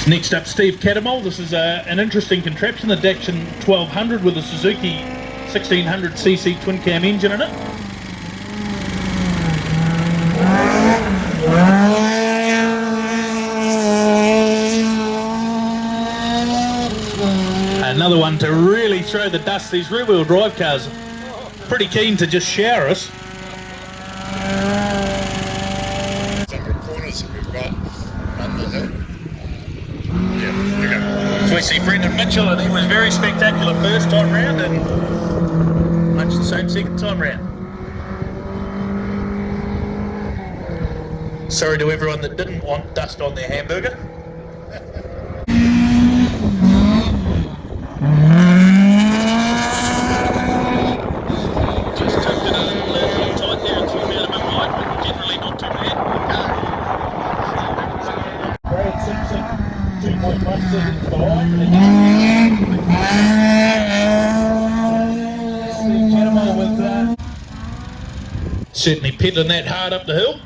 Next up, Steve Catamol. This is an interesting contraption, the Datsun 1200 with a Suzuki 1600cc twin cam engine in it. Another one to really throw the dust. These rear-wheel drive cars pretty keen to just shower us. Some corners that we've got under the hill. So we see Brendan Mitchell, and he was very spectacular first time round and much the same second time round. Sorry to everyone that didn't want dust on their hamburger. Just took it a little tight there and threw me out a bit wide, but generally not too bad. Brad Simpson, 2.1 seconds behind. Steve Catamol with certainly peddling that hard up the hill.